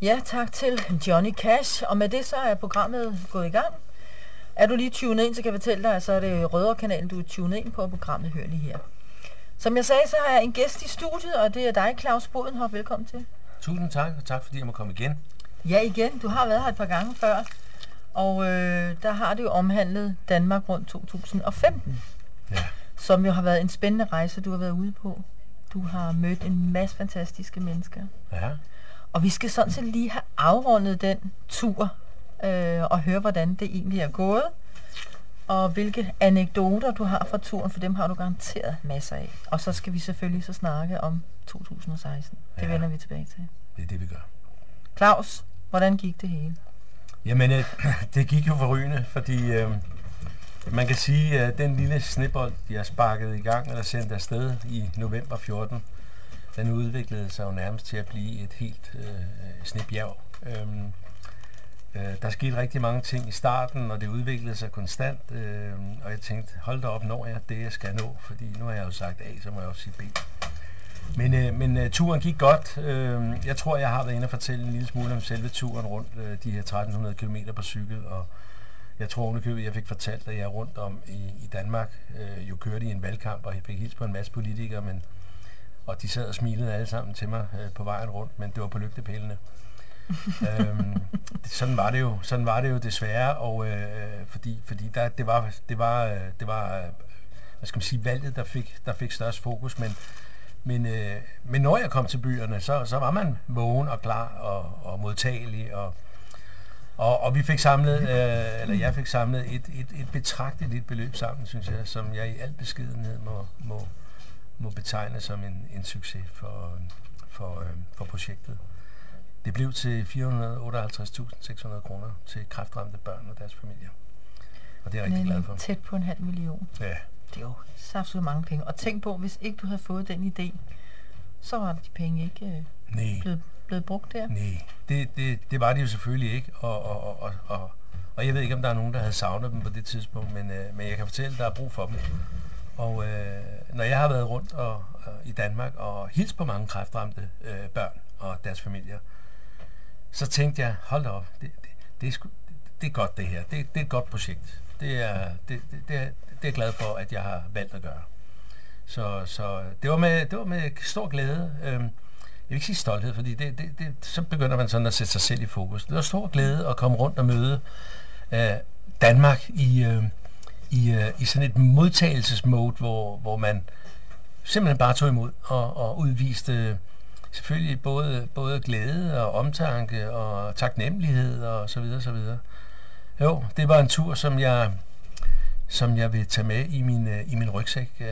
Ja, tak til Johnny Cash. Og med det så er programmet gået i gang. Er du lige tunet ind, så kan jeg fortælle dig, at så er det Rødovre-kanalen, du er tunet ind på, og programmet hører lige her. Som jeg sagde, så har jeg en gæst i studiet, og det er dig, Claus Bodenhoff. Velkommen til. Tusind tak, og tak fordi jeg må komme igen. Ja, igen. Du har været her et par gange før, og der har det jo omhandlet Danmark rundt 2015. Ja. Som jo har været en spændende rejse, du har været ude på. Du har mødt en masse fantastiske mennesker. Ja. Og vi skal sådan set lige have afrundet den tur, og høre, hvordan det egentlig er gået. Og hvilke anekdoter du har fra turen, for dem har du garanteret masser af. Og så skal vi selvfølgelig så snakke om 2016. Det vender vi tilbage til. Det er det, vi gør. Claus, hvordan gik det hele? Jamen, det gik jo forrygende, fordi man kan sige, at den lille snebold, jeg sparkede i gang, eller sendte afsted i november 14, den udviklede sig jo nærmest til at blive et helt snebjerg. Der skete rigtig mange ting i starten, og det udviklede sig konstant, og jeg tænkte, hold da op, når jeg det, jeg skal nå, fordi nu har jeg jo sagt A, så må jeg også sige B. Men turen gik godt. Jeg tror, jeg har været inde og fortælle en lille smule om selve turen rundt de her 1300 km på cykel, og jeg tror ovenikøbet, jeg fik fortalt, at jeg rundt om i Danmark jo kørte i en valgkamp, og jeg fik hilst på en masse politikere, og de sad og smilede alle sammen til mig på vejen rundt, men det var på lygtepælene. Sådan var det jo desværre, og fordi det var hvad skal man sige, valget, der fik størst fokus, men når jeg kom til byerne, så var man vågen og klar og modtagelig, og vi fik samlet, eller jeg fik samlet et betragteligt beløb sammen, synes jeg, som jeg i al beskedenhed må betegne som en succes for projektet. Det blev til 458.600 kroner til kræftramte børn og deres familier. Og det er jeg rigtig glad for. Tæt på 500.000. Ja. Det er jo saftsus mange penge. Og tænk på, hvis ikke du havde fået den idé, så var de penge ikke blevet brugt der. Nej, det var de jo selvfølgelig ikke. Og jeg ved ikke, om der er nogen, der havde savnet dem på det tidspunkt, men jeg kan fortælle, at der er brug for dem. Og når jeg har været rundt i Danmark og hilst på mange kræftramte børn og deres familier, så tænkte jeg, hold da op, det er godt det her. Det er et godt projekt. Det er jeg glad for, at jeg har valgt at gøre. Så det var med stor glæde. Jeg vil ikke sige stolthed, fordi så begynder man sådan at sætte sig selv i fokus. Det var stor glæde at komme rundt og møde Danmark i sådan et modtagelsesmode, hvor man simpelthen bare tog imod og udviste selvfølgelig både glæde og omtanke og taknemmelighed og så videre, så videre. Jo, det var en tur, som jeg vil tage med i min rygsæk,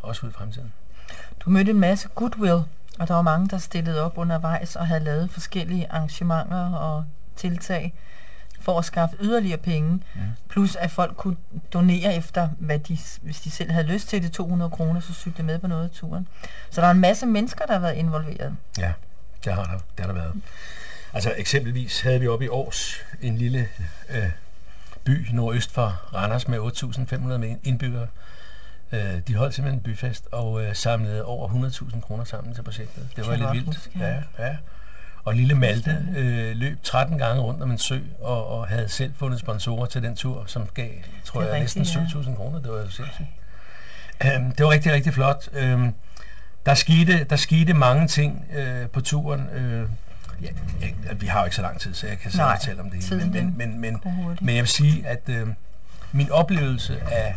også ud i fremtiden. Du mødte en masse goodwill, og der var mange, der stillede op undervejs og havde lavet forskellige arrangementer og tiltag for at skaffe yderligere penge, plus at folk kunne donere efter, hvis de selv havde lyst til det, 200 kroner, så cykle med på noget af turen. Så der er en masse mennesker, der har været involveret. Ja, det har der været. Altså eksempelvis havde vi oppe i Aars en lille by nordøst for Randers med 8.500 indbyggere. De holdt simpelthen en byfest og samlede over 100.000 kroner sammen til projektet. Det var lidt vildt. Ja. Og lille Malte løb 13 gange rundt om en sø og havde selv fundet sponsorer til den tur, som gav, tror jeg, næsten 7.000 kroner. Det var jo sindssygt. Det var rigtig, rigtig flot. Der skete mange ting på turen. Vi har jo ikke så lang tid, så jeg kan selv fortælle om det hele. Men jeg vil sige, at min oplevelse af,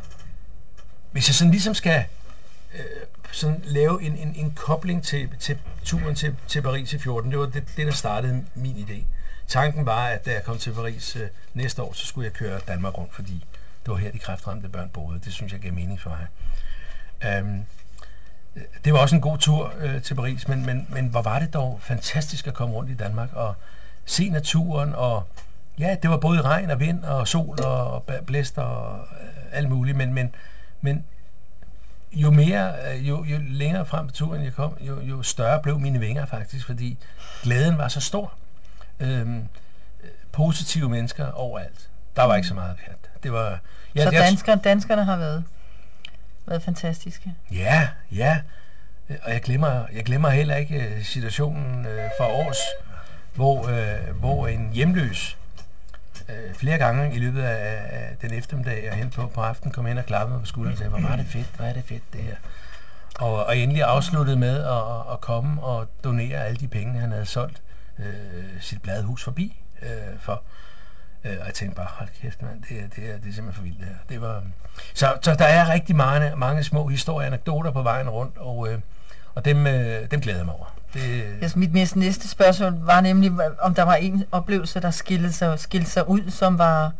hvis jeg sådan ligesom skal sådan lave en kobling til turen til Paris i 14, det var det, der startede min idé. Tanken var, at da jeg kom til Paris næste år, så skulle jeg køre Danmark rundt, fordi det var her, de kræftramte børn boede. Det synes jeg gav mening for mig. Det var også en god tur til Paris, men hvor var det dog fantastisk at komme rundt i Danmark og se naturen, og ja, det var både regn og vind og sol og blæst og alt muligt, men jo længere frem på turen jeg kom, jo større blev mine vinger faktisk, fordi glæden var så stor. Positive mennesker overalt. Der var ikke så meget pjat. Det var så danskerne har været fantastiske. Ja. Og jeg glemmer heller ikke situationen for Aars, hvor en hjemløs flere gange i løbet af den eftermiddag, jeg hen på aftenen, kom hen og klappede mig på skulderen og sagde, hvor er det fedt det her. Og endelig afsluttede med at komme og donere alle de penge, han havde solgt sit bladhus forbi for. Og jeg tænkte bare, hold kæft mand, det er simpelthen for vildt det her. Det var, så der er rigtig mange små historier, anekdoter på vejen rundt, og dem glæder jeg mig over. Mit næste spørgsmål var nemlig, om der var en oplevelse, der skilte sig ud, som var,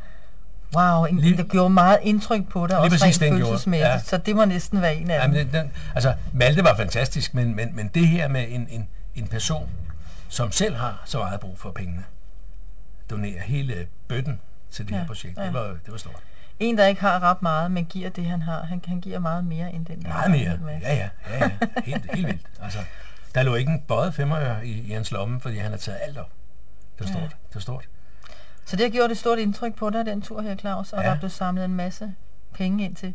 wow, der gjorde meget indtryk på dig, også rent følelsesmæssigt, ja. Så det må næsten være en af dem. Altså, Malte var fantastisk, men det her med en person, som selv har så meget brug for pengene, donerer hele bøtten til det her projekt, det var stort. En, der ikke har ret meget, men giver det, han har. Han giver meget mere end den, der meget mere, ja. Helt vildt. Altså, der lå ikke en bøjet 5 øre i hans lomme, fordi han har taget alt op. Det var stort. Så det har gjort et stort indtryk på dig, den tur her, Claus, og der blev samlet en masse penge ind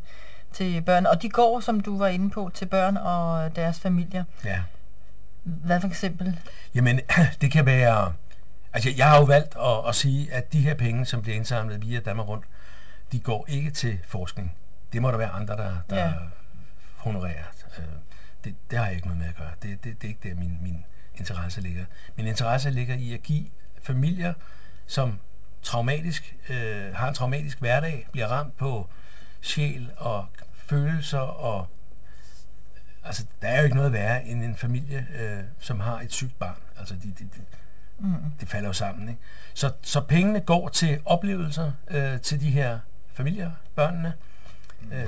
til børn. Og de går, som du var inde på, til børn og deres familier. Ja. Hvad for eksempel? Jamen, det kan være... Altså, jeg har jo valgt at sige, at de her penge, som bliver indsamlet via Danmark Rundt, de går ikke til forskning. Det må der være andre, der honorerer. Det har jeg ikke noget med at gøre. Det er ikke der, min interesse ligger. Min interesse ligger i at give familier, som har en traumatisk hverdag, bliver ramt på sjæl og følelser, og altså, der er jo ikke noget værre end en familie, som har et sygt barn. Altså, det falder jo sammen, ikke? Så pengene går til oplevelser til de her familier, børnene.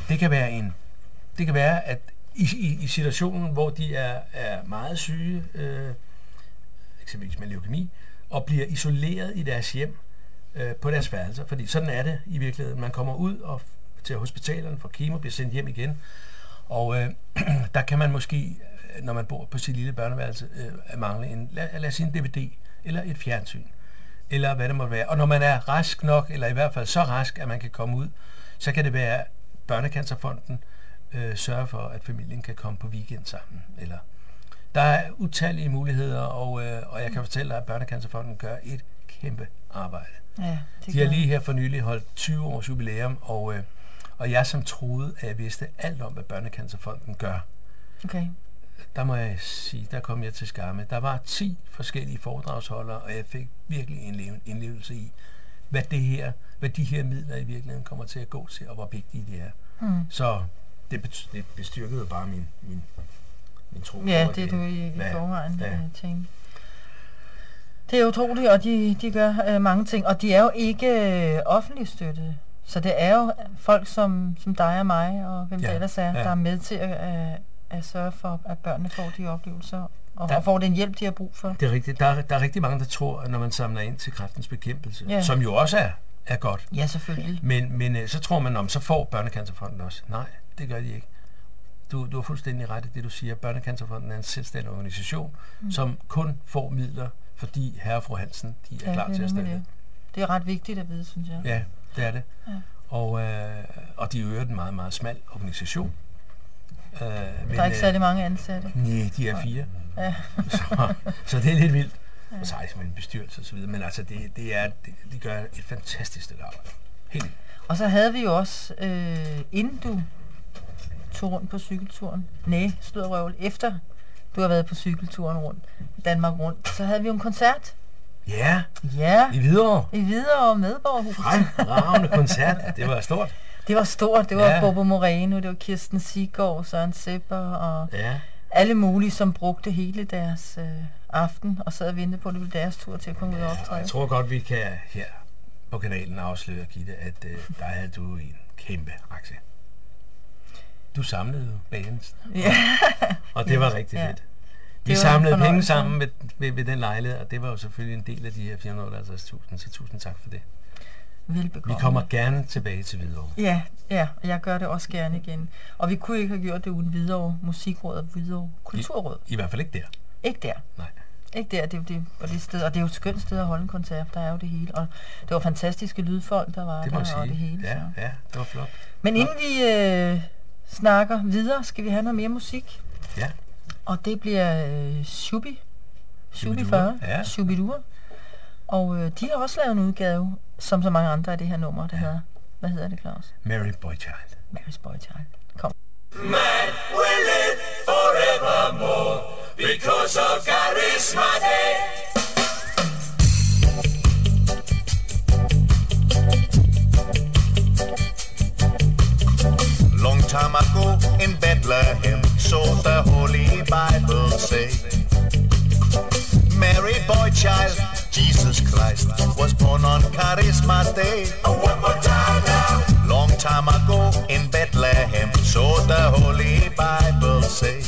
Det kan være, at i situationen, hvor de er meget syge, eksempelvis med leukemi, og bliver isoleret i deres hjem på deres værelser, fordi sådan er det i virkeligheden. Man kommer ud til hospitalerne for kemo, bliver sendt hjem igen, og der kan man måske, når man bor på sit lille børneværelse, mangle lad os sige en DVD, eller et fjernsyn, eller hvad det må være. Og når man er rask nok, eller i hvert fald så rask, at man kan komme ud, så kan det være, Børnecancerfonden sørger for, at familien kan komme på weekend sammen. Eller der er utallige muligheder, og jeg kan fortælle dig, at Børnecancerfonden gør et kæmpe arbejde. Ja, de har lige her for nylig holdt 20 års jubilæum, og jeg som troede, at jeg vidste alt om, hvad Børnecancerfonden gør. Okay. Der må jeg sige, der kom jeg til skamme. Der var 10 forskellige foredragsholdere, og jeg fik virkelig en indlevelse i, hvad de her midler i virkeligheden kommer til at gå til, og hvor vigtige de er. Så det bestyrkede jo bare min tro. Ja, det er du i forvejen tænker. Det er utroligt, og de gør mange ting, og de er jo ikke offentligt støttet. Så det er jo folk som dig og mig, og hvem der ellers er, der er med til at sørge for, at børnene får de oplevelser, og får den hjælp, de har brug for. Det er rigtigt. Der er rigtig mange, der tror, at når man samler ind til kræftens bekæmpelse, som jo også er godt. Ja, selvfølgelig. Men så tror man, så får Børnecancerfonden også. Nej, det gør de ikke. Du har fuldstændig ret i det, du siger. Børnecancerfonden er en selvstændig organisation, som kun får midler, fordi herre og fru Hansen, de er klar til at stille. Det er ret vigtigt at vide, synes jeg. Ja, det er det. Ja. Og de øger en meget, meget smal organisation. Der er ikke særlig mange ansatte. Nej, de er 4. Ja. så det er lidt vildt. Og så er det en bestyrelse og så videre. Men altså, de gør et fantastisk stykke arbejde. Helt vildt. Og så havde vi jo også, inden du tog rundt på cykelturen, efter du har været på cykelturen rundt, Danmark Rundt, så havde vi jo en koncert. Ja. I Hvidovre Medborgerhus. Fremragende koncert. Det var stort. Det var Bobo Moreno, det var Kirsten Siggaard, Søren Sepper og alle mulige, som brugte hele deres aften og sad og ventede på, at det ville deres tur til at komme ud og optræde. Jeg tror godt, vi kan her på kanalen afsløre, Gitte, at der havde du en kæmpe aktie. Du samlede jo banen. Og det var rigtig fedt. Vi samlede penge sammen ved den lejlighed, og det var jo selvfølgelig en del af de her 450.000, så tusind tak for det. Velbekomme. Vi kommer gerne tilbage til Hvidovre. Ja, og jeg gør det også gerne igen. Og vi kunne ikke have gjort det uden Hvidovre Musikråd og Hvidovre Kulturråd. I hvert fald ikke der. Ikke der. Nej. Ikke der, det var det sted, og det er jo et skønt sted at holde en koncert, der er jo det hele. Og det var fantastiske lydfolk, der var der, og det hele. Ja, det var flot. Men inden vi snakker videre, skal vi have noget mere musik. Ja. Og det bliver Shubi 40, Shubidua. Og de har også lavet en udgave, som så mange andre af det her nummer, det hedder. Hvad hedder det, Claus? Mary Boy Child. Mary's Boy Child. Kom. Man will live forevermore because of Charisma Day. Long time ago in Bethlehem, so the Holy Bible say, Mary Boy Child, Jesus Christ, was born on Charisma Day. One more time now. Long time ago in Bethlehem, so the Holy Bible say,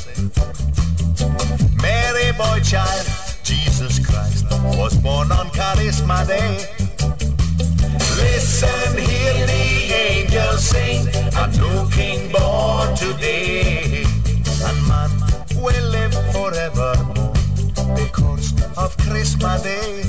Mary Boy Child, Jesus Christ, was born on Charisma Day. Listen, hear the angels sing, a new king born today. And man will live forevermore because of Christmas Day.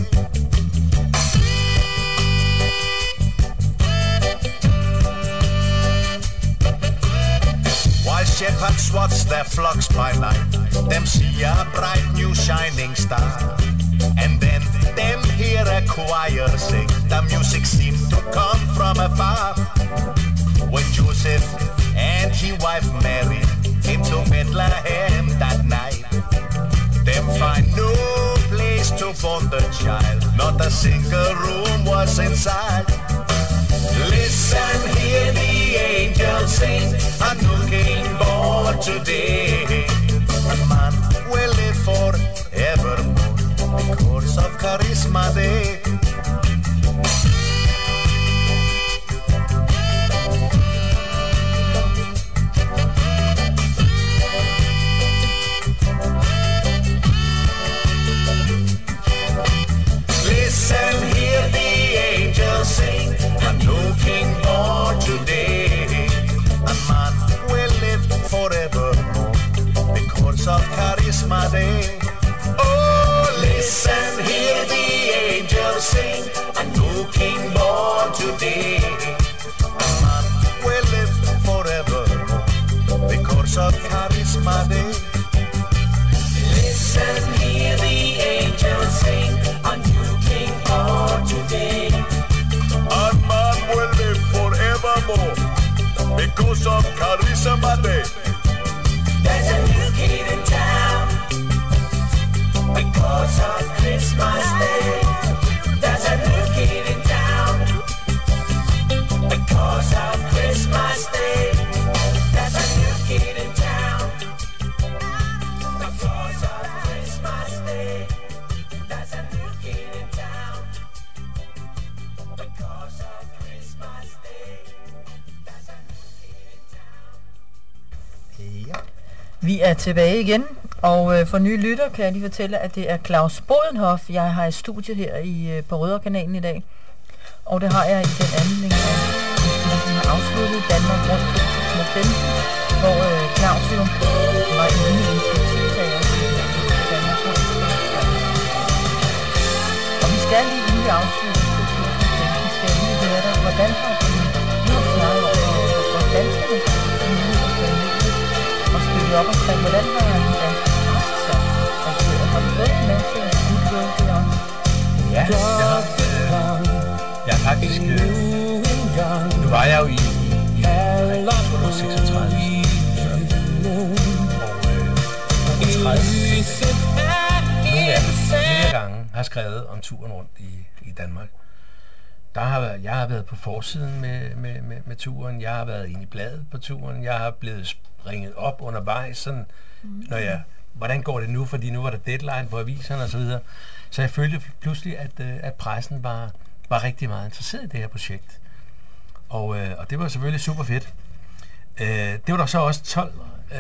While shepherds watch their flocks by night, them see a bright new shining star. And then them hear a choir sing, the music seems to come from afar. When Joseph and his wife Mary came to Bethlehem that night, them find no place to born the child, not a single room was inside. Listen, hear the angels sing, a new king born today. And man will live forevermore because of Charisma Day. Listen, hear the angels sing, a new king born today. And man will live forevermore because of Charisma Day. Oh, listen, hear the angels sing, a new king born today. And man will live forevermore because of Charisma Day. Listen, hear the angels sing, a new king born today. And man will live forevermore because of Charisma Day. There's a new kid in town because of Christmas Day. There's a new kid in town because of Christmas Day. There's a new kid in town because of Christmas Day. There's a new kid in town because of Christmas Day. There's a new kid in town. Ja. Vi er tilbage igen, og for nye lytter kan jeg lige fortælle, at det er Claus Bodenhoff. Jeg har et studie her på Rødderkanalen i dag, og det har jeg i den anledning, at vi har afsluttet Danmark rundt 2015, hvor Claus jo var inde i initiativtager til Danmark rundt. Og vi skal lige inden vi afslutter 2015, skal jeg lige høre dig, hvordan har du nu snakket over, hvordan skal du og spille op omkring, hvordan har den danske præst reageret? Har du fået en masse goodwill deroppe? Ja, jeg har faktisk... Nu var jeg jo i 36 og 30 nogle af dem flere gange har skrevet om turen rundt i Danmark. Jeg har været på forsiden med turen, jeg har været inde i bladet på turen, jeg har blevet ringet op undervejs, sådan, hvordan går det nu, fordi nu var der deadline på aviserne og så videre. Så jeg følte pludselig, at pressen var rigtig meget interesseret i det her projekt. Og det var selvfølgelig super fedt. Det var der så også 12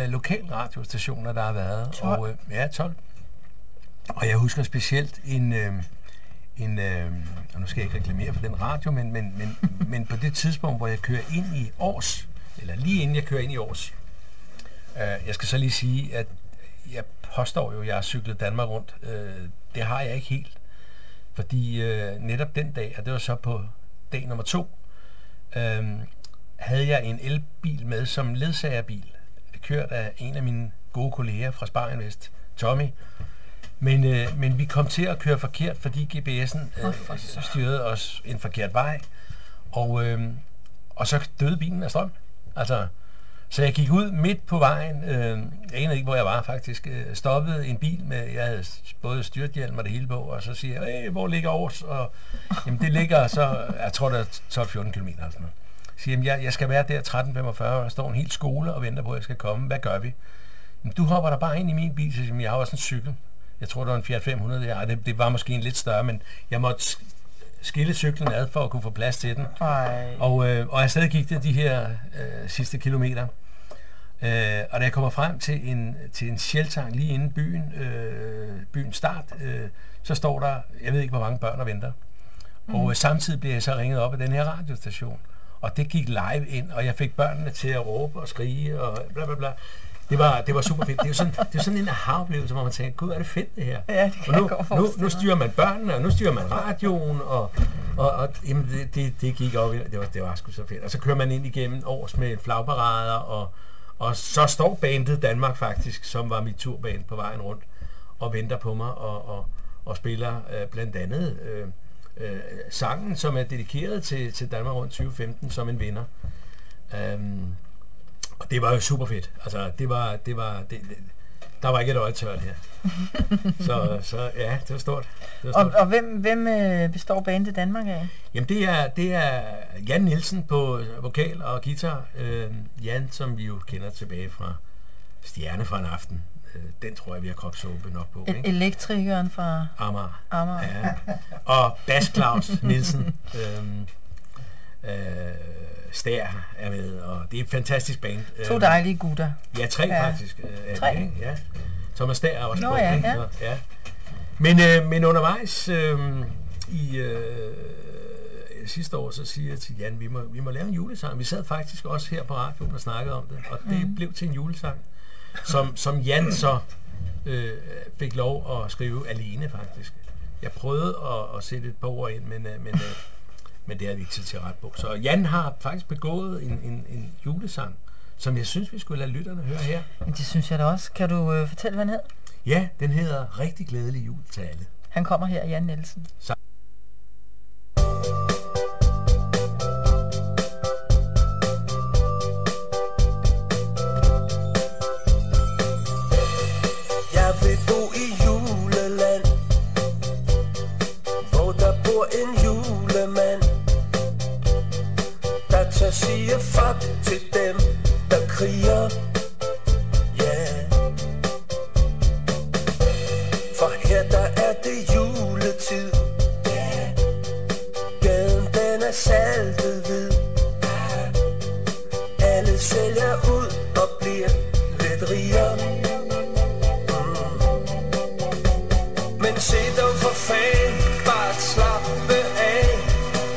lokalradiostationer, der har været. 12? Og, ja, 12. Og jeg husker specielt og nu skal jeg ikke reklamere for den radio, men på det tidspunkt, hvor jeg kører ind i Års, eller lige inden jeg kører ind i Års, jeg skal så lige sige, at jeg påstår jo, at jeg har cyklet Danmark rundt. Det har jeg ikke helt, fordi netop den dag, og det var så på dag nummer 2, havde jeg en elbil med som ledsagerbil, kørt af en af mine gode kolleger fra Spar Invest, Tommy. Men vi kom til at køre forkert, fordi GPS'en styrede os en forkert vej. Og så døde bilen af strøm. Altså, så jeg gik ud midt på vejen. Jeg anede ikke, hvor jeg var faktisk. Stoppede en bil med, jeg havde både styrthjelm og det hele på, og så siger jeg, hvor ligger Aarhus? Og jamen, det ligger så, jeg tror, det er 12-14 km eller sådan noget. Siger, jeg skal være der 13:45, og der står en hel skole og venter på, at jeg skal komme. Hvad gør vi? Jamen, du hopper der bare ind i min bil, så siger, jeg har også en cykel. Jeg tror, det var en Fiat 500 der. Det var måske en lidt større, men jeg måtte skille cyklen ad for at kunne få plads til den. Og jeg stadig gik det de her sidste kilometer. Og da jeg kommer frem til en sheltang lige inden byens start, så står der, jeg ved ikke, hvor mange børn der venter. Og samtidig blev jeg så ringet op af den her radiostation. Og det gik live ind, og jeg fik børnene til at råbe og skrige og bla bla bla. Det var super fedt. Det er sådan en aha-oplevelse, hvor man tænker, gud, er det fedt det her. Ja, det kan og nu styrer man børnene, og nu styrer man radioen, og jamen, det gik op. Det var sgu så fedt. Og så kører man ind igennem års med flagparader, og så står bandet Danmark faktisk, som var mit turband på vejen rundt, og venter på mig, og spiller blandt andet sangen, som er dedikeret til Danmark rundt 2015 som en vinder. Og det var jo super fedt. Altså, der var ikke et øje tørt her. så ja, det var stort. Og hvem består bandet Danmark af? Jamen, det er Jan Nielsen på vokal og guitar. Jan, som vi jo kender tilbage fra Stjerne fra en aften. Den tror jeg, vi har kogt suppe nok på. Ikke? Elektrikeren fra Amager. Ja. Og Bas Claus Nielsen. Stær er med, og det er et fantastisk band. 2 dejlige gutter. Ja, 3 faktisk. 3? Det, ja. Thomas Stær er også på. Ja. Men undervejs sidste år, så siger jeg til Jan, vi må lave en julesang. Vi sad faktisk også her på radioen og snakkede om det, og det blev til en julesang, som Jan så fik lov at skrive alene faktisk. Jeg prøvede at sætte et par ord ind, men det er vi ikke tid til at rette på. Så Jan har faktisk begået en julesang, som jeg synes, vi skulle lade lytterne høre her. Det synes jeg da også. Kan du fortælle, hvad den hedder? Ja, den hedder Rigtig Glædelig Jul til alle. Han kommer her, Jan Nielsen. Jeg vil bo i juleland, hvor der bor en julemand, der tør sige fuck til dem, der kriger. Yeah. For her der er det juletid. Yeah. Gaden den er saltet hvid. Alle sælger ud og bliver lidt rigere. Men se dog for fan, bare slappe af.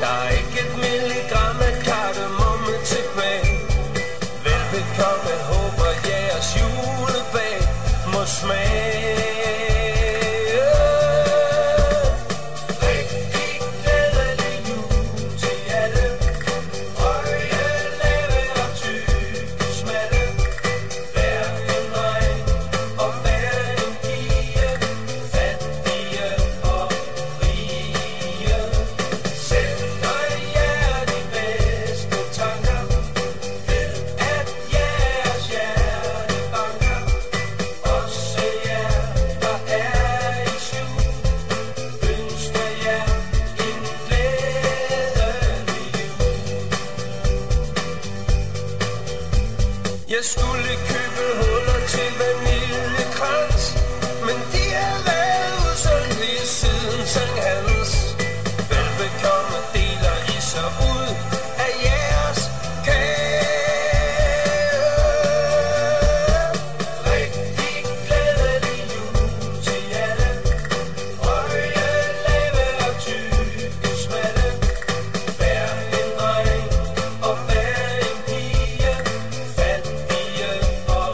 Der er ikke et milligram af kardemomme tilbage. Velbekomme, håber jeres julebag må smage. Rigtig glædelig jul til alle. Høje, lave og tykke smalle. Vær en dreng og vær en pige. Fattige og rige. Sender jer de bedste tanker. Ved at jeres hjerte banker. Også jer, der er i skjul. Ønsker jer en glædelig jul. Jeg skulle købe huller til vaniljekrans, men de har været udsolgt lige siden Sankt Hans. Velbekomme deler I så ud af jeres kage. Rigtig glædelig jul til alle. Høje, lave og tykke smalle. Vær en dreng og vær en pige. Fattige og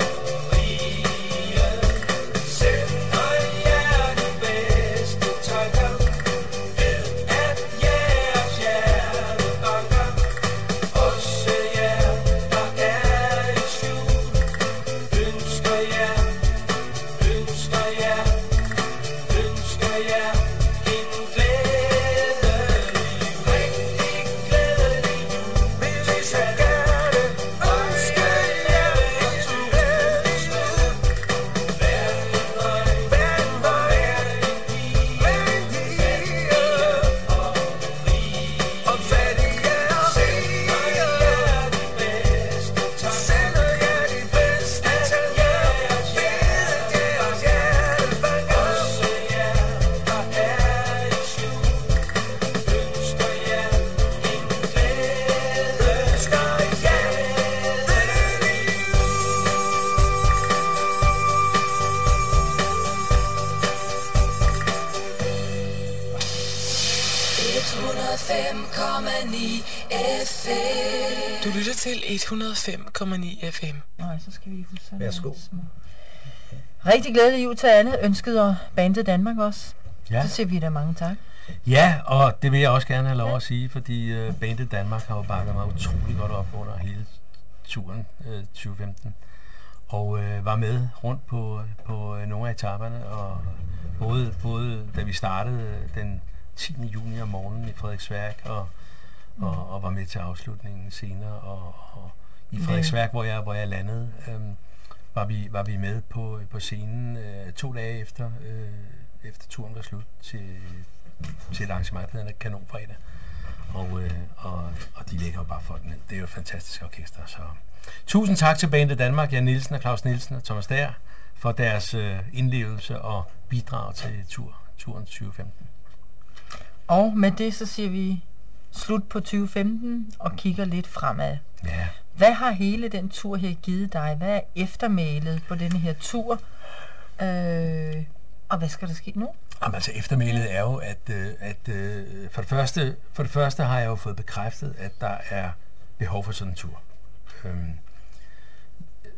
105,9 FM. Du lytter til 105,9 FM. Nej, så skal vi lige huske. Værsgo. Rigtig glædelig jul til alle. Ønskede bandet Danmark også. Ja. Så siger vi da mange tak. Ja, og det vil jeg også gerne have lov at sige, fordi bandet Danmark har jo bakket mig utrolig godt op under hele turen 2015. Og var med rundt på nogle af etaperne, og både da vi startede den 10. juni om morgenen i Frederiksværk, og var med til afslutningen senere, og i Frederiksværk, hvor jeg landede, var vi med på scenen 2 dage efter turen var slut til et arrangement, der hedder Kanonfredag. Og de lægger jo bare folk ned. Det er jo et fantastisk orkester. Så tusind tak til bandet Danmark, Jan Nielsen og Claus Nielsen og Thomas Dær, for deres indlevelse og bidrag til turen 2015. Og med det så siger vi slut på 2015 og kigger lidt fremad. Ja. Hvad har hele den tur her givet dig? Hvad er eftermælet på denne her tur? Og hvad skal der ske nu? Jamen, altså eftermælet er jo, at for det første har jeg jo fået bekræftet, at der er behov for sådan en tur.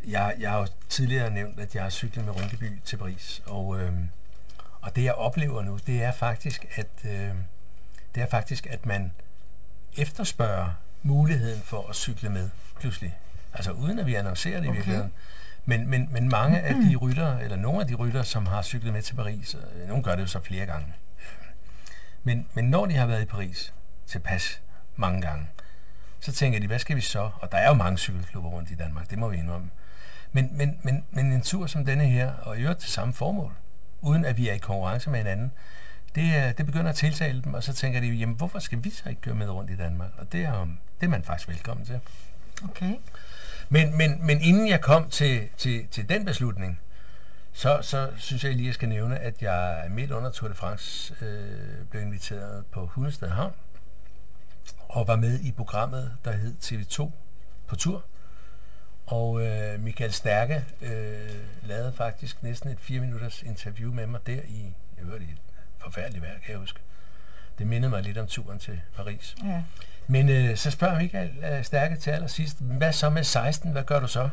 Jeg har jo tidligere nævnt, at jeg har cyklet med Rynkeby til Paris, og det jeg oplever nu, det er faktisk, at man efterspørger muligheden for at cykle med pludselig. Altså uden at vi annoncerer det i virkeligheden. Men mange af de ryttere, eller nogle af de ryttere, som har cyklet med til Paris, nogle gør det jo så flere gange. Men når de har været i Paris tilpas mange gange, så tænker de, hvad skal vi så? Og der er jo mange cykelklubber rundt i Danmark, det må vi indrømme. Men en tur som denne her, og i øvrigt til samme formål, uden at vi er i konkurrence med hinanden, det begynder at tiltale dem, og så tænker de, jamen hvorfor skal vi så ikke køre med rundt i Danmark? Og det er man faktisk velkommen til. Okay. Men inden jeg kom til den beslutning, så synes jeg lige, jeg skal nævne, at jeg midt under Tour de France blev inviteret på Hundested Havn, og var med i programmet, der hed TV2 på tur. Og Michael Stærke lavede faktisk næsten et 4-minutters interview med mig der i et forfærdeligt vejr, kan jeg huske. Det mindede mig lidt om turen til Paris. Ja. Men så spørger Michael Stærke til allersidst, hvad så med 16, hvad gør du så?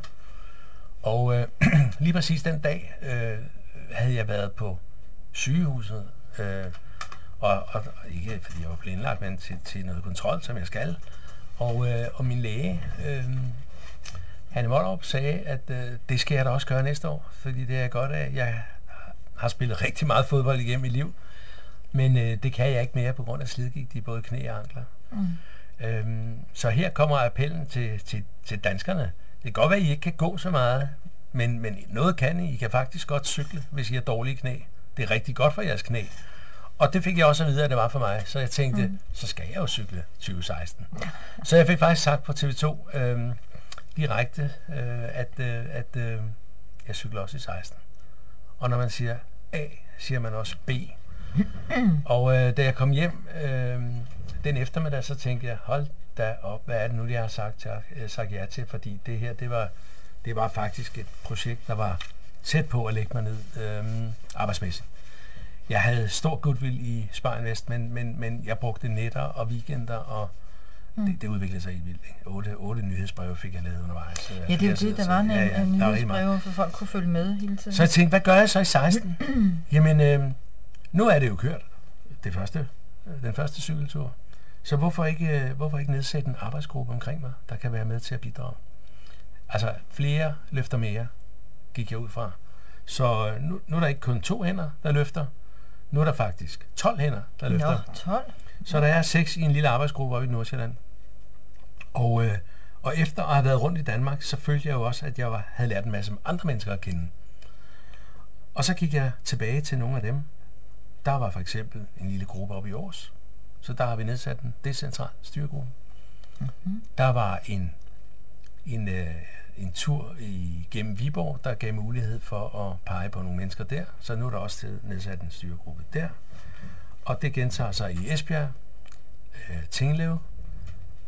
Og lige præcis den dag havde jeg været på sygehuset, og ikke fordi jeg var planlagt, men til noget kontrol, som jeg skal. Og min læge, Hanne Mollerup, sagde, at det skal jeg da også gøre næste år, fordi det er godt af. Jeg har spillet rigtig meget fodbold igennem mit liv, men det kan jeg ikke mere på grund af slidgigt i både knæ og ankler. Så her kommer appellen til danskerne. Det kan godt være, at I ikke kan gå så meget, men noget kan I. I kan faktisk godt cykle, hvis I har dårlige knæ. Det er rigtig godt for jeres knæ. Og det fik jeg også at vide, at det var for mig. Så jeg tænkte, så skal jeg jo cykle 2016. Så jeg fik faktisk sagt på TV2 direkte, at jeg cykler også i 16. Og når man siger A, siger man også B. Og da jeg kom hjem den eftermiddag, så tænkte jeg, hold da op, hvad er det nu, jeg har sagt ja til, fordi det her, det var faktisk et projekt, der var tæt på at lægge mig ned arbejdsmæssigt. Jeg havde stor goodwill i Spar Invest, men jeg brugte nætter og weekender, og det udviklede sig helt vildt. 8 nyhedsbreve fik jeg lavet undervejs. Ja, det er jo det, der var en nyhedsbreve, for folk kunne følge med hele tiden. Så jeg tænkte, hvad gør jeg så i 16? Jamen, nu er det jo kørt, den første cykeltur. Så hvorfor ikke nedsætte en arbejdsgruppe omkring mig, der kan være med til at bidrage? Altså, flere løfter mere, gik jeg ud fra. Så nu er der ikke kun 2 hænder, der løfter. Nu er der faktisk 12 hænder, der løfter. Nå, 12? Så der er 6 i en lille arbejdsgruppe oppe i Nordsjælland. Og efter at have været rundt i Danmark, så følte jeg jo også, at jeg havde lært en masse andre mennesker at kende. Og så gik jeg tilbage til nogle af dem. Der var for eksempel en lille gruppe oppe i Aarhus. Så der har vi nedsat en decentral styregruppe. Der var en tur gennem Viborg, der gav mulighed for at pege på nogle mennesker der. Så nu er der også nedsat en styregruppe der. Og det gentager sig i Esbjerg, Tinglev,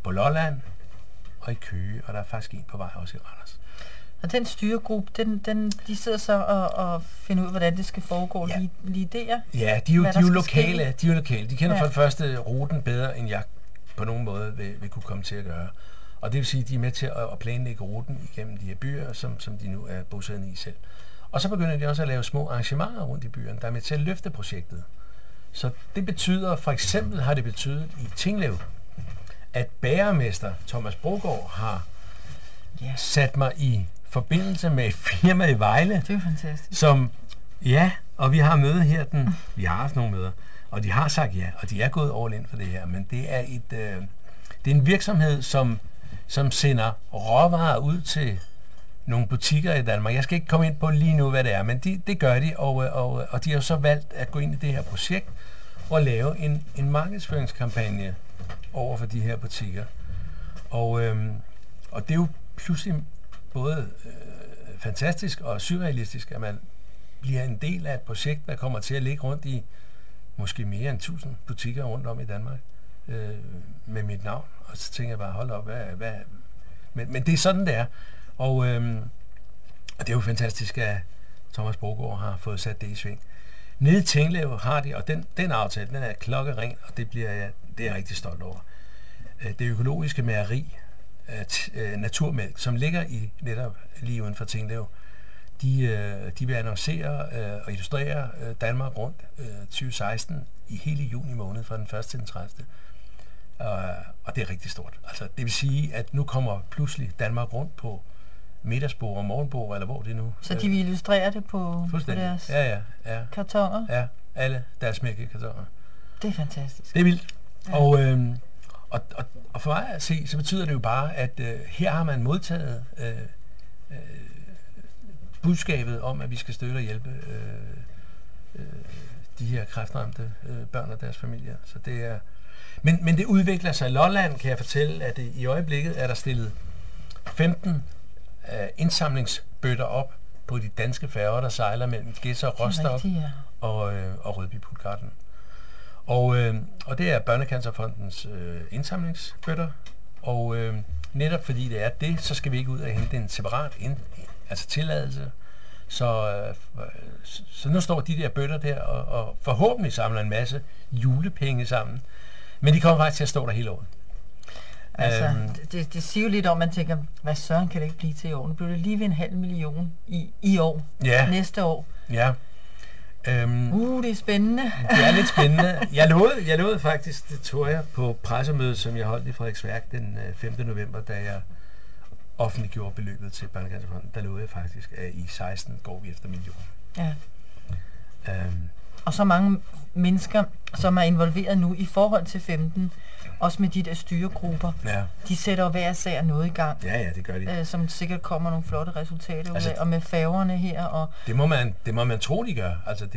på Lolland og i Køge, og der er faktisk en på vej også i Randers. Og den styregruppe, de sidder så og finder ud, hvordan det skal foregå lige der? Ja, de er jo lokale. De kender for det første ruten bedre, end jeg på nogen måde vil kunne komme til at gøre. Og det vil sige, at de er med til at planlægge ruten igennem de her byer, som de nu er bosiddende i selv. Og så begynder de også at lave små arrangementer rundt i byerne, der er med til at løfte projektet. Så det betyder, for eksempel har det betydet i Tinglev, at bagermester Thomas Brogaard har sat mig i forbindelse med et firma i Vejle. Det er fantastisk. Og vi har møde her, vi har haft nogle møder, og de har sagt ja, og de er gået all in for det her, men det er det er en virksomhed, som sender råvarer ud til nogle butikker i Danmark. Jeg skal ikke komme ind på lige nu, hvad det er, men det gør de, og de har så valgt at gå ind i det her projekt og lave en markedsføringskampagne over for de her butikker. Og det er jo pludselig både fantastisk og surrealistisk, at man bliver en del af et projekt, der kommer til at ligge rundt i måske mere end 1000 butikker rundt om i Danmark med mit navn. Og så tænker jeg bare, hold op, hvad? Men det er sådan, det er. Og det er jo fantastisk, at Thomas Brogaard har fået sat det i sving. Nede i Tinglev har de, og den aftale, den er klokkeren, og det er jeg rigtig stolt over. Det økologiske mejeri, Naturmælk, som ligger netop lige uden for Tinglev, de vil annoncere og illustrere Danmark rundt 2016 i hele juni måned, fra den 1. til den 30. Og det er rigtig stort. Altså, det vil sige, at nu kommer pludselig Danmark rundt på middagsbord og morgenbord, eller hvor det nu. Så de vil illustrere det på deres kartoner? Ja, alle deres mælkekartoner. Det er fantastisk. Det er vildt. Ja. Og for mig at se, så betyder det jo bare, at her har man modtaget budskabet om, at vi skal støtte og hjælpe de her kræftramte børn og deres familier. Så det er... Men det udvikler sig. I Lolland kan jeg fortælle, at i øjeblikket er der stillet 15 indsamlingsbøtter op på de danske færger, der sejler mellem Gedser, Rostock og Rødby-Puttgarden. Og det er Børnecancerfondens indsamlingsbøtter, og netop fordi det er det, så skal vi ikke ud og hente en separat tilladelse. Så nu står de der bøtter der og forhåbentlig samler en masse julepenge sammen. Men de kommer faktisk til at stå der hele året. Altså, det siger jo lidt om, man tænker, hvad søren kan det ikke blive til i år? Nu bliver det lige ved 500.000 i år. Ja. Næste år. Ja. Det er spændende. Det er lidt spændende. Jeg lovede faktisk, det tog jeg på pressemødet, som jeg holdt i Frederiksværk den 5. november, da jeg offentliggjorde beløbet til Børnecancerfonden. Der lovede jeg faktisk, at i 16 går vi efter millioner. Ja. Og så mange mennesker, som er involveret nu i forhold til 15, også med de der styregrupper. Ja. De sætter jo hver sag noget i gang. Ja, det gør de. Som sikkert kommer nogle flotte resultater ud af, og med færgerne her. Og det må man tro, de gør. Altså,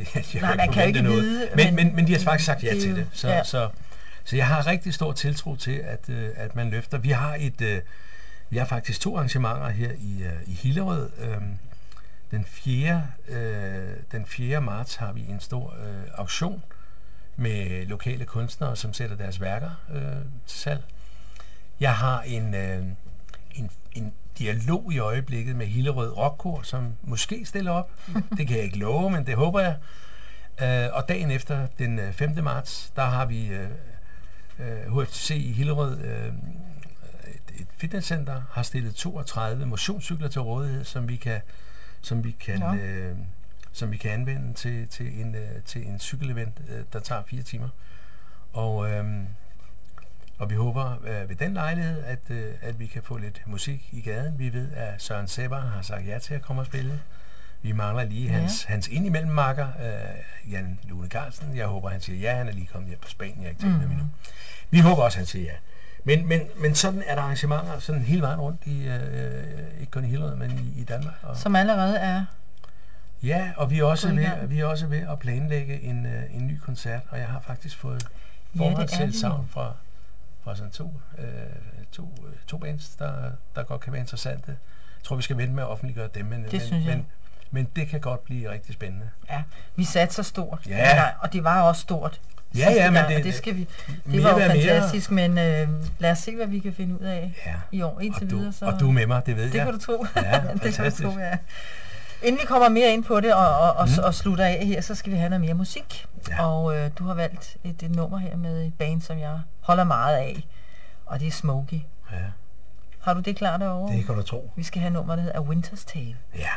man kan ikke vide. Men de har faktisk sagt ja til det. Så jeg har rigtig stor tiltro til, at man løfter. Vi har faktisk 2 arrangementer her i Hillerød. Den 4. marts har vi en stor auktion med lokale kunstnere, som sætter deres værker til salg. Jeg har en dialog i øjeblikket med Hillerød Rockkor, som måske stiller op. Det kan jeg ikke love, men det håber jeg. Og dagen efter, den 5. marts, der har vi HFC i Hillerød, et fitnesscenter, har stillet 32 motionscykler til rådighed, som vi kan anvende til en cykelevent, der tager 4 timer. Og vi håber ved den lejlighed, at vi kan få lidt musik i gaden. Vi ved, at Søren Sebber har sagt ja til at komme og spille. Vi mangler lige hans indimellem makker, Jan Lune Carlsen. Jeg håber, han siger ja. Han er lige kommet hjem på Spanien. Jeg er ikke talt med nu. Vi håber også, han siger ja. Men sådan er der arrangementer sådan hele vejen rundt ikke kun i Hillerød, men i Danmark. Som allerede er. Ja, og vi er også ved at planlægge en ny koncert, og jeg har faktisk fået forhåndstilsagn fra sådan to bands, der godt kan være interessante. Jeg tror, vi skal vente med at offentliggøre dem, Men det kan godt blive rigtig spændende. Ja, vi satte så stort. Ja. Og det var også stort. Ja, men det skal vi. Det var jo fantastisk, men lad os se, hvad vi kan finde ud af i år. Indtil videre, så... Og du er med mig, det ved jeg. Det kan du tro. Ja, det kan du tro, ja. Inden vi kommer mere ind på det og slutter af her, så skal vi have noget mere musik. Ja. Og du har valgt et nummer her med et band, som jeg holder meget af. Og det er Smokey. Ja. Har du det klart derovre? Det kan du tro. Vi skal have nummer, der hedder A Winter's Tale. Ja.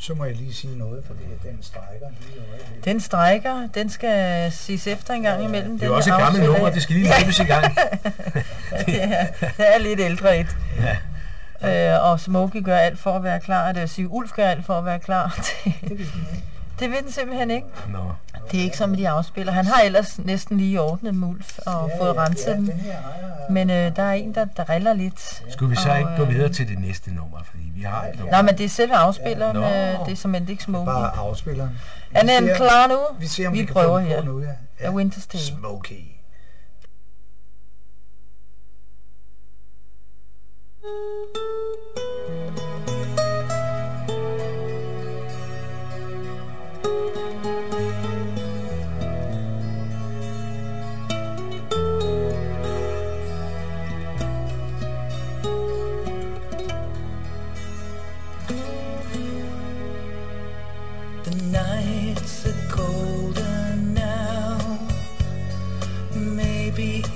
Så må jeg lige sige noget, for den strækker. Den strækker, den skal ses efter en gang imellem. Det er også et gammelt nummer, det skal lige løbes i gang. det er lidt ældre et. Ja. Og Smokey gør alt for at være klar, det vil sige, Ulf gør alt for at være klar. Det vil den simpelthen ikke. No. Det er ikke som de afspiller. Han har ellers næsten lige ordnet med Ulf og fået renset dem. Men der er en, der driller lidt. Skulle vi så ikke gå videre til det næste nummer? Fordi vi har et nummer. Nej, men det er selve afspilleren. Det er som ikke Smokey. Bare afspilleren. Er den klar nu? Vi ser, om vi kan prøver få her. Nu, ja. A Winter's Tale. Smokey.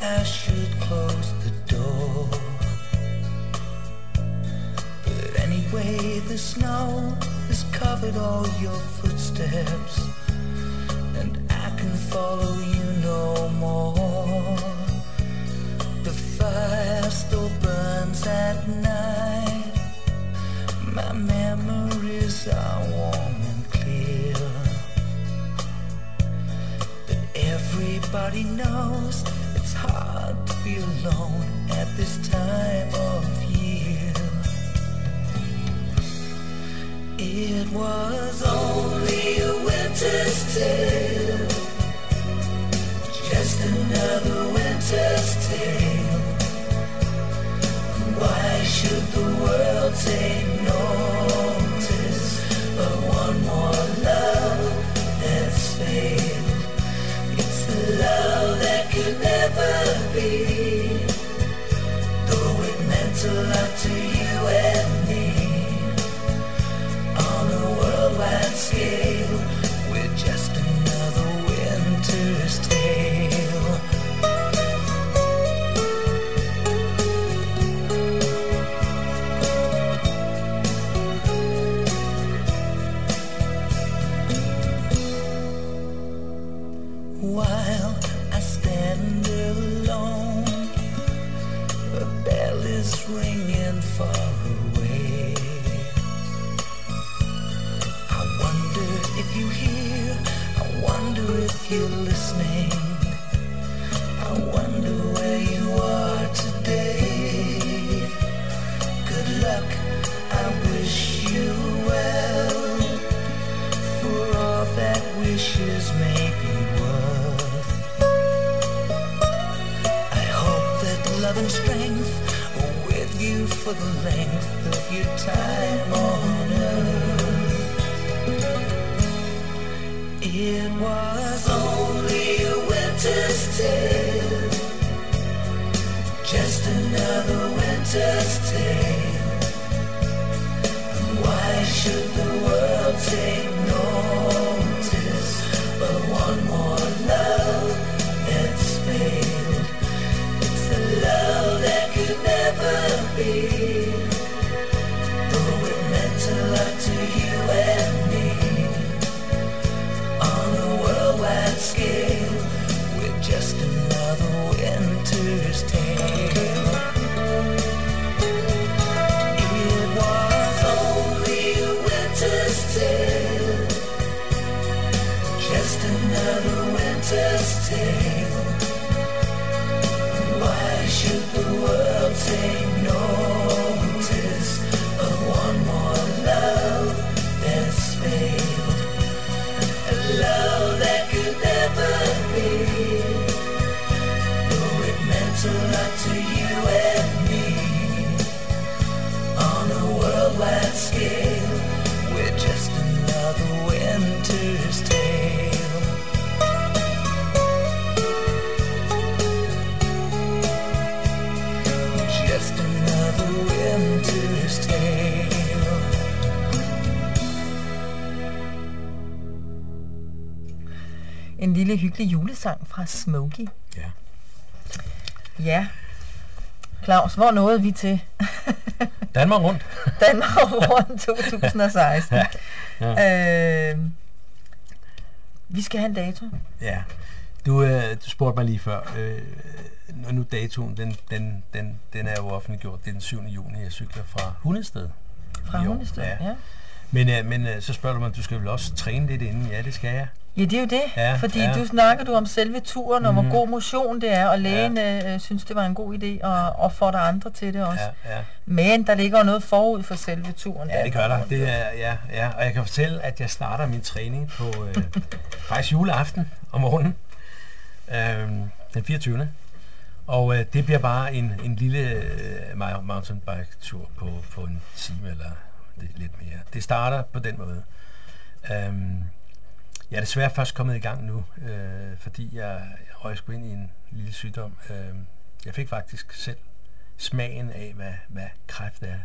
I should close the door. But anyway, the snow has covered all your footsteps, and I can follow you no more. The fire still burns at night. My memories are warm and clear, but everybody knows it's hard to be alone at this time of year. It was only a winter's tale, just another winter's tale. Why should the world take notice of one more love that's failed? It's the love that could never be, though it meant a lot to you and me. On a worldwide scale, we're just another winter's tale. While I stand alone, a bell is ringing far away. I wonder if you hear, I wonder if you're listening. I wonder where you are today. Good luck, I wish you well, for all that wishes may be worth. I hope that love and strength are with you for the length of your time on earth. It was only a winter's tale, just another winter's tale. And why should the world take notice of one more love that's failed? It's a love that could never be, though it meant a lot to you and me. On a worldwide scale, we're just another winter's tale. It was only a winter's tale, just another winter's tale. Why should the world take notice of one more love that's failed? A love that could never be, though it meant en lille hyggelig julesang fra Smokey. Ja. Ja. Claus, hvor nåede vi til? Danmark rundt. Danmark rundt 2016. Ja. Vi skal have en dato. Ja. Du spurgte mig lige før. Nu datoen, den er jo offentliggjort. Det er den 7. juni. Jeg cykler fra Hundested. Fra Hundested, ja. Men så spørger du mig, du skal vel også træne lidt inden? Ja, det skal jeg. Ja, det er jo det. Fordi du snakker om selve turen, og hvor god motion det er, og lægen synes, det var en god idé, og opfordrer andre til det også. Ja. Men der ligger jo noget forud for selve turen. Ja, det gør der. Det er, og jeg kan fortælle, at jeg starter min træning på faktisk juleaften om morgenen, den 24. Og det bliver bare en lille mountainbike-tur på en time eller lidt mere. Det starter på den måde. Jeg er desværre først kommet i gang nu, fordi jeg røg sgu ind i en lille sygdom. Jeg fik faktisk selv smagen af, hvad kræft er.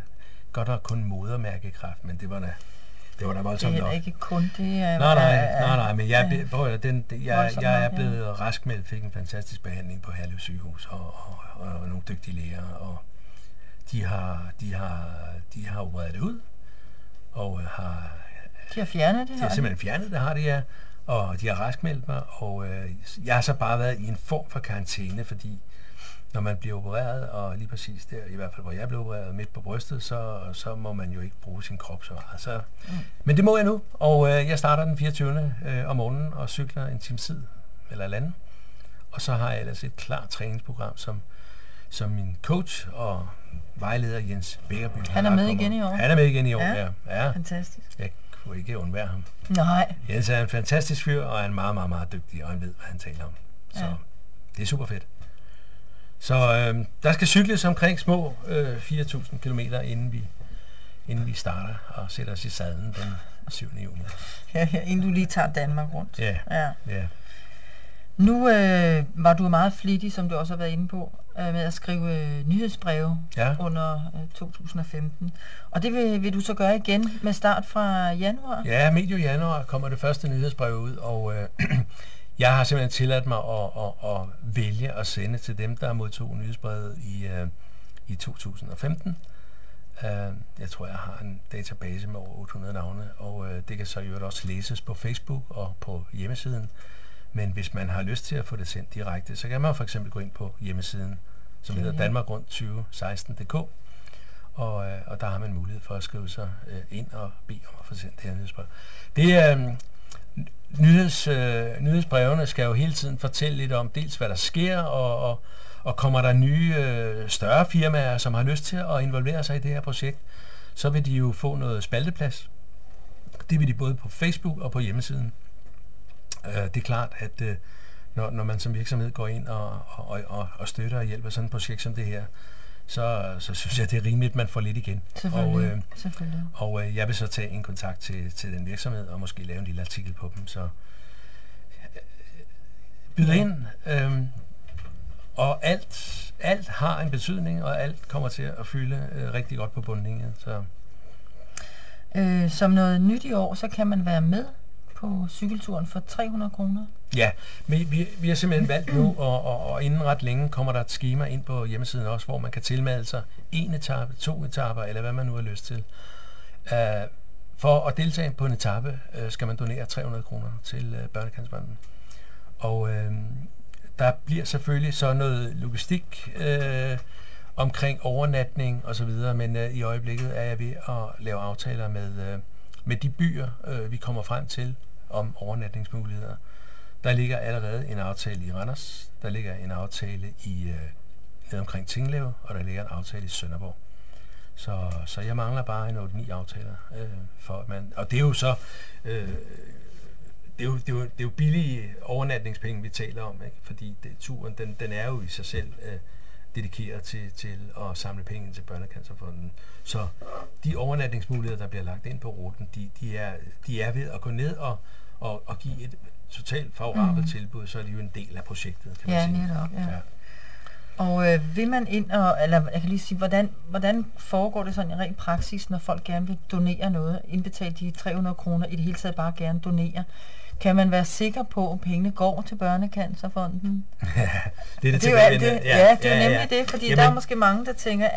Godt nok kun modermærkekræft, men det var da voldsomt nok. Det er ikke kun det. Nej, men jeg er blevet raskmeldt, fik en fantastisk behandling på Herlev sygehus og nogle dygtige læger, og de har opereret det ud, og de har fjernet det? De har simpelthen fjernet det, har de, ja. Og de har raskmeldt mig, og jeg har så bare været i en form for karantæne, fordi når man bliver opereret, og lige præcis der, i hvert fald hvor jeg blev opereret midt på brystet, så må man jo ikke bruge sin krop så meget. Så, men det må jeg nu, og jeg starter den 24. Om morgenen og cykler en times tid, eller andet. Og så har jeg ellers et klart træningsprogram, som min coach og vejleder Jens Bækkerby. Han er med igen i år? Han er med igen i år, ja. Fantastisk. Jeg kunne ikke undvære ham. Nej. Jens er en fantastisk fyr, og er en meget, meget, meget dygtig, og han ved, hvad han taler om. Så det er super fedt. Så der skal cykles omkring små 4.000 kilometer, inden vi starter og sætter os i sadlen den 7. juni. Ja, inden du lige tager Danmark rundt. Ja. Nu var du meget flittig, som du også har været inde på, med at skrive nyhedsbreve under 2015. Og det vil du så gøre igen med start fra januar? Ja, medio januar kommer det første nyhedsbrev ud, og jeg har simpelthen tilladt mig at vælge at sende til dem, der modtog nyhedsbrevet i 2015. Jeg tror, jeg har en database med over 800 navne, og det kan så jo også læses på Facebook og på hjemmesiden. Men hvis man har lyst til at få det sendt direkte, så kan man for eksempel gå ind på hjemmesiden, som hedder danmarkrundt2016.dk, og der har man mulighed for at skrive sig ind og bede om at få sendt det her nyhedsbrev. Det er nyhedsbrevene skal jo hele tiden fortælle lidt om dels hvad der sker, og kommer der nye større firmaer, som har lyst til at involvere sig i det her projekt, så vil de jo få noget spalteplads. Det vil de både på Facebook og på hjemmesiden. Det er klart, at når man som virksomhed går ind og støtter og hjælper sådan et projekt som det her, så synes jeg, det er rimeligt, at man får lidt igen. Selvfølgelig. Og jeg vil så tage en kontakt til den virksomhed og måske lave en lille artikel på dem. Så byd ind, og alt har en betydning, og alt kommer til at fylde rigtig godt på bundlinjen. Så. Som noget nyt i år, så kan man være med på cykelturen for 300 kroner. Ja, men vi har simpelthen valgt nu, og inden ret længe kommer der et schema ind på hjemmesiden også, hvor man kan tilmelde sig 1 etape, 2 etaper, eller hvad man nu har lyst til. For at deltage på en etape, skal man donere 300 kroner til Børnecancerfonden. Og der bliver selvfølgelig så noget logistik omkring overnatning og så videre, men i øjeblikket er jeg ved at lave aftaler med de byer, vi kommer frem til om overnatningsmuligheder. Der ligger allerede en aftale i Randers, der ligger en aftale ned omkring Tinglev, og der ligger en aftale i Sønderborg. Så jeg mangler bare en 8-9 aftaler, for at man, og det er jo så det er jo billige overnatningspenge, vi taler om, ikke? Fordi turen, den er jo i sig selv dedikeret til at samle penge til Børnecancerfonden. Så de overnatningsmuligheder, der bliver lagt ind på ruten, de er ved at gå ned og give et totalt favorabelt tilbud, så er det jo en del af projektet, kan man sige. Netop, ja. Og vil man ind og, eller jeg kan lige sige, hvordan foregår det sådan i ren praksis, når folk gerne vil donere noget, indbetale de 300 kroner, i det hele taget bare gerne donere? Kan man være sikker på, at pengene går til Børnecancerfonden? det er jo alt det. Ja, det er nemlig det, fordi der er måske mange, der tænker,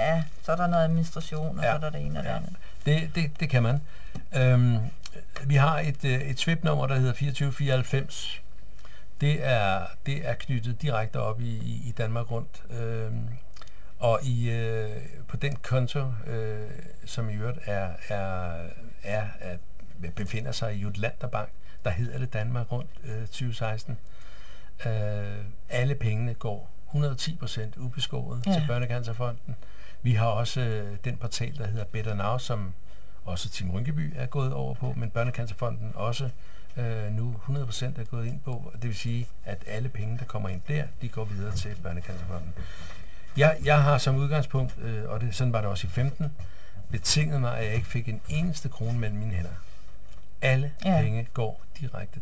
så er der noget administration, og så er der det ene og det andet. Det kan man. Vi har et SWIP-nummer, der hedder 2494. Det er knyttet direkte op i Danmark Rundt. Og på den konto, som i øvrigt befinder sig i Jutlander Bank, der hedder det Danmark Rundt 2016. Alle pengene går 110% ubeskåret til Børnecancerfonden. Vi har også den portal, der hedder Better Now, som også Tim Rynkeby er gået over på, men Børnecancerfonden også nu 100% er gået ind på. Det vil sige, at alle penge, der kommer ind der, de går videre til Børnecancerfonden. Jeg har som udgangspunkt, og sådan var det også i 15, betinget mig, at jeg ikke fik en eneste krone mellem mine hænder. Alle penge går direkte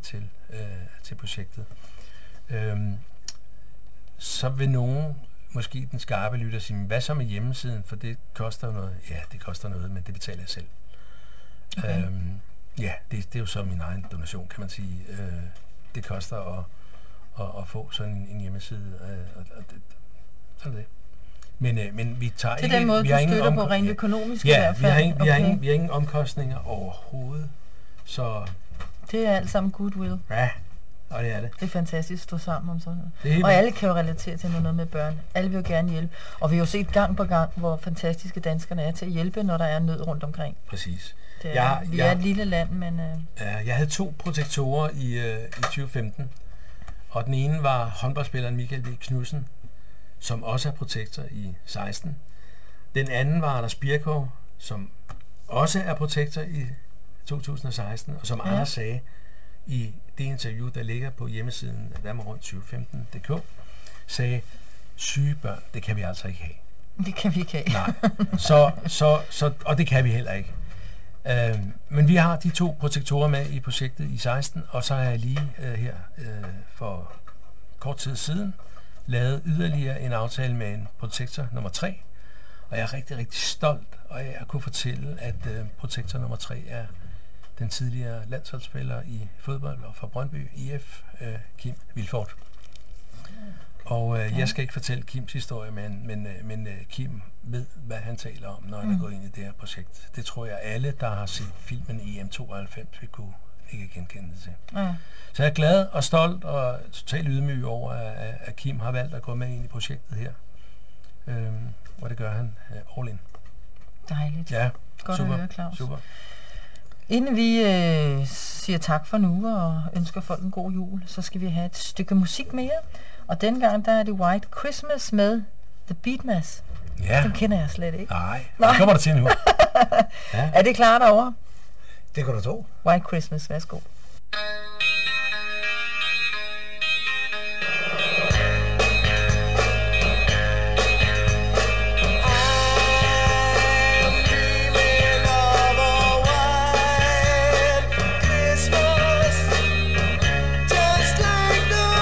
til projektet. Så vil nogen, måske den skarpe lytter, sige, hvad så med hjemmesiden, for det koster jo noget. Ja, det koster noget, men det betaler jeg selv. Okay. Det er jo så min egen donation, kan man sige. Det koster at få sådan en hjemmeside. Sådan det. Men vi tager ikke... Det er den måde, du støtter på rent økonomisk i hvert fald. Vi har ingen omkostninger overhovedet. Så det er alt sammen goodwill. Ja, og det er det. Det er fantastisk at stå sammen om sådan noget. Og alle kan jo relatere til noget med børn. Alle vil jo gerne hjælpe. Og vi har jo set gang på gang, hvor fantastiske danskerne er til at hjælpe, når der er nød rundt omkring. Præcis. Vi er et lille land, men... Jeg havde 2 protektorer i 2015. Og den ene var håndboldspilleren Michael V. Knudsen, som også er protektor i 16. Den anden var Anders Birkov, som også er protektor i 2016, og som Anders sagde i det interview, der ligger på hjemmesiden danmarrundt2015.dk, sagde, syge børn, det kan vi altså ikke have. Det kan vi ikke have. Nej. Og det kan vi heller ikke. Men vi har de 2 protektorer med i projektet i 16, og så har jeg lige her for kort tid siden lavet yderligere en aftale med en protektor nummer 3, og jeg er rigtig, rigtig stolt, og jeg kunne fortælle, at protektor nummer 3 er den tidligere landsholdsspiller i fodbold og fra Brøndby IF, Kim Vilfort. Og jeg skal ikke fortælle Kims historie, men Kim ved, hvad han taler om, når han er gået ind i det her projekt. Det tror jeg, alle, der har set filmen EM92, vil kunne ikke genkende det til. Ja. Så jeg er glad og stolt og totalt ydmyg over, at Kim har valgt at gå med ind i projektet her. Og det gør han all in. Dejligt. Ja, godt super, at høre, Claus. Super. Inden vi siger tak for nu og ønsker folk en god jul, så skal vi have et stykke musik mere. Og dengang der er det White Christmas med The Beatmas. Ja. Den kender jeg slet ikke. Nej. Det kommer der til nu. Ja. Er det klar derovre? Det kan du tro. White Christmas, værsgo. Glisten until the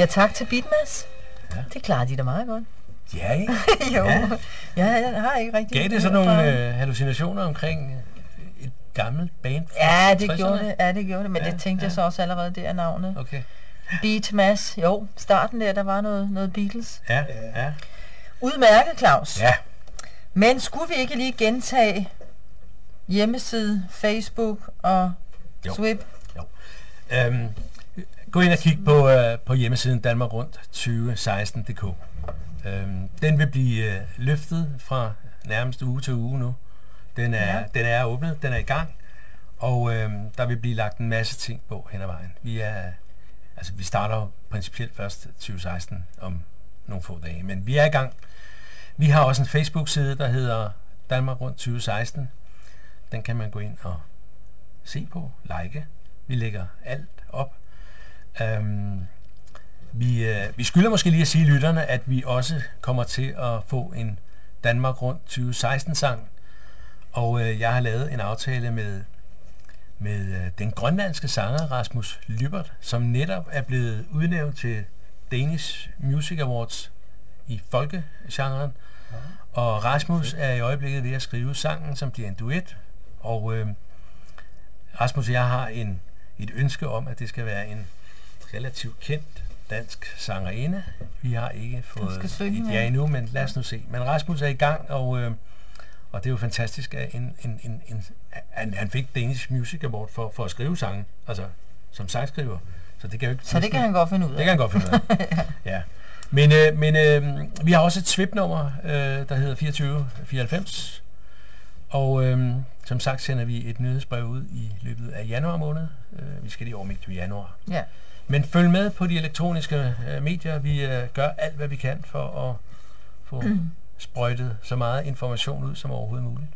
Ja, tak til Beatmas. Ja. Det klarer de da meget godt. Ja, ikke? Jo. Ja. Ja, jeg har ikke rigtig... Gav det så nogle hallucinationer omkring et gammelt band? Ja, det 60'erne? gjorde det. Ja, det gjorde det. Men Ja, det tænkte jeg så også allerede, det er navnet. Okay. Beatmas. Jo, starten der var noget Beatles. Ja, ja. Udmærket, Claus. Ja. Men skulle vi ikke lige gentage hjemmeside, Facebook og Jo. Swip? Gå ind og kig på hjemmesiden Danmark Rundt 2016.dk. Den vil blive løftet fra nærmest uge til uge nu. Den er åbnet, den er i gang, og der vil blive lagt en masse ting på hen ad vejen. Vi starter jo principielt først 2016 om nogle få dage, men vi er i gang. Vi har også en Facebook-side, der hedder Danmark Rundt 2016. Den kan man gå ind og se på, like. Vi lægger alt op. Vi skylder måske lige at sige lytterne, at vi også kommer til at få en Danmark Rundt 2016-sang, og jeg har lavet en aftale med den grønlandske sanger Rasmus Lybert, som netop er blevet udnævnt til Danish Music Awards i folkegenren. Og Rasmus er i øjeblikket ved at skrive sangen, som bliver en duet. Og Rasmus og jeg har et ønske om, at det skal være en relativt kendt dansk sangerinde. Vi har ikke fået et ja endnu, men lad os nu se. Men Rasmus er i gang, og det er jo fantastisk, at han fik Danish Music Award for at skrive sange, altså som sangskriver. Så det kan jo ikke... Så det kan han godt finde ud af. Det kan han godt finde ud af. Ja. Men vi har også et SWIP-nummer, der hedder 2494. Og som sagt sender vi et nyhedsbrev ud i løbet af januar måned. Vi skal lige over midt i januar. Ja. Men følg med på de elektroniske medier. Vi gør alt, hvad vi kan for at få sprøjtet så meget information ud som overhovedet muligt.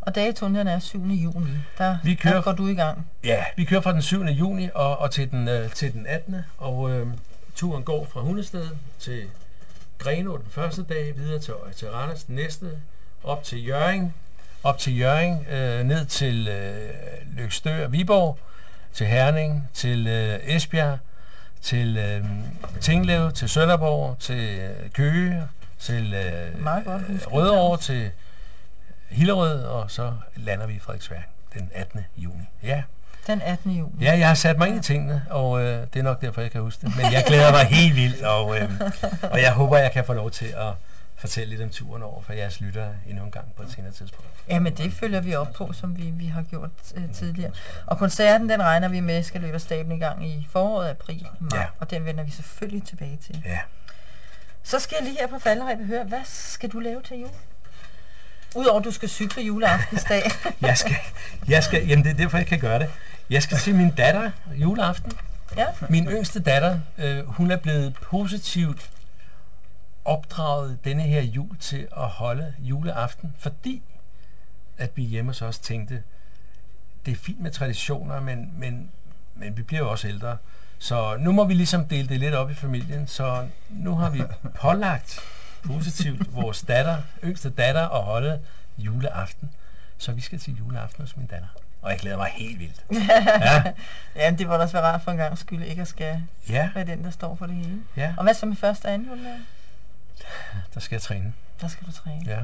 Og datoen den er 7. juni. Der går du i gang. Ja, vi kører fra den 7. juni og til den 18. Og turen går fra Hundested til Grenaa den første dag, videre til Randers den næste, op til Hjørring, ned til Løgstør og Viborg, til Herning, til Esbjerg, til Tinglev, til Sønderborg, til Køge, til Rødovre, til Hillerød, og så lander vi i Frederiksværk den 18. juni. Ja. Den 18. juni. Ja, jeg har sat mig ind i tingene, og det er nok derfor, jeg kan huske det. Men jeg glæder mig helt vildt, og jeg håber, jeg kan få lov til at fortælle lidt om turen over for jeres lyttere endnu en gang på et senere tidspunkt. Ja, men det følger vi op på, som vi har gjort tidligere. Og koncerten, den regner vi med, skal løbe stablen i gang i foråret, april, maj, og den vender vi selvfølgelig tilbage til. Ja. Så skal jeg lige her på falderebet høre, hvad skal du lave til jul? Udover at du skal cykle juleaftensdag. jeg skal, jamen det er derfor, jeg kan gøre det. Jeg skal se min datter juleaften. Ja. Min yngste datter, hun er blevet positivt opdraget denne her jul til at holde juleaften, fordi at vi hjemme hos os tænkte, det er fint med traditioner, men vi bliver jo også ældre. Så nu må vi ligesom dele det lidt op i familien, så nu har vi pålagt positivt vores yngste datter at holde juleaften. Så vi skal til juleaften hos min datter. Og jeg glæder mig helt vildt. Ja. Jamen, det var da også være rart for en gang skyld, ikke at skal være den, der står for det hele. Ja. Og hvad så med første og anden juledag? Der skal jeg træne. Der skal du træne. Ja.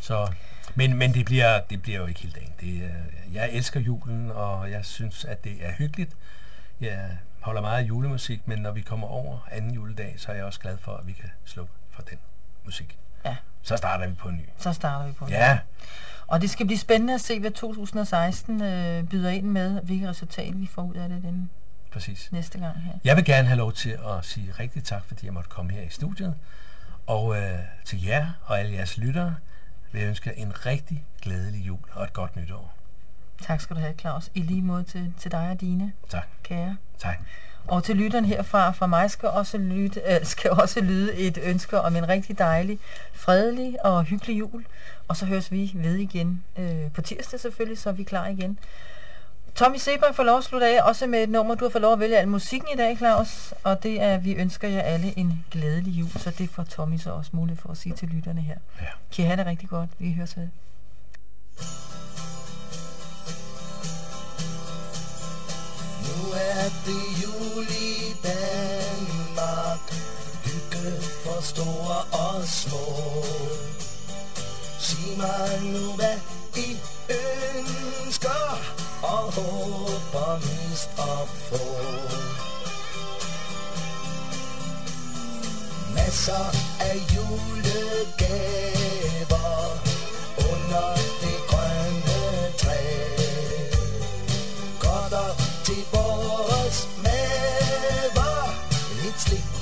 Så, men det bliver jo ikke hele dagen. Jeg elsker julen, og jeg synes, at det er hyggeligt. Jeg holder meget af julemusik, men når vi kommer over anden juledag, så er jeg også glad for, at vi kan slukke for den musik. Ja. Så starter vi på en ny. Ja. Og det skal blive spændende at se, hvad 2016 byder ind med, hvilket resultat vi får ud af det den næste gang her. Jeg vil gerne have lov til at sige rigtig tak, fordi jeg måtte komme her i studiet. Og til jer og alle jeres lyttere vil jeg ønske en rigtig glædelig jul og et godt nytår. Tak skal du have, Claus. I lige måde til dig og dine. Tak. Kære. Tak. Og til lytteren herfra, fra mig skal også lyde et ønske om en rigtig dejlig, fredelig og hyggelig jul. Og så høres vi ved igen på tirsdag selvfølgelig, så er vi klar igen. Tommy Sebak får lov at slutte af, også med et nummer, du har fået lov at vælge al musikken i dag, Claus. Og det er, vi ønsker jer alle en glædelig jul, så det får Tommy så også mulighed for at sige til lytterne her. Ja. Kan I have det rigtig godt? Vi høres ved. Nu er det jul i dag. store og små. Sig mig nu, hvad I ønsker og håber mest at få. Masser af julegaver under det grønne træ. Godt op til vores maver, lidt slik